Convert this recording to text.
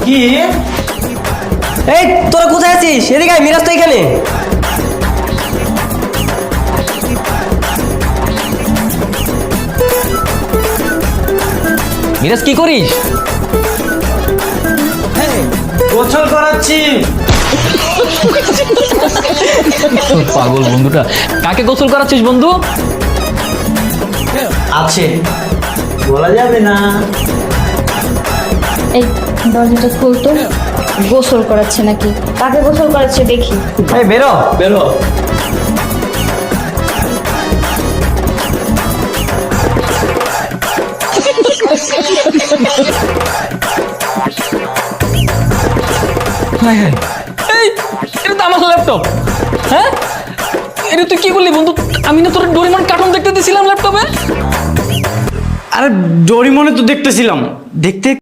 কি? এই তোরা কোথায় আছিস? এদিকে আয়, মিরাজ তো এখানে। মিরাজ কি করিস? গোসল করাচ্ছি। পাগল বন্ধুটা। কাকে গোসল করাচ্ছিস বন্ধু? আছে, বলা যাবে না। এই দরজাটা খুলতো, গোসল করাচ্ছে নাকি? কাকে গোসল করাচ্ছে দেখি। এই বেরো। বেরো। হায় হায়। এই এটা তো আমার ল্যাপটপ। হ্যাঁ, এটা তুই কি করলি বন্ধু? আমি না তোর ডোরেমন কার্টুন দেখতে দিয়েছিলাম ল্যাপটপে। আরে ডোরিমনে তো দেখতেছিলাম, দেখতে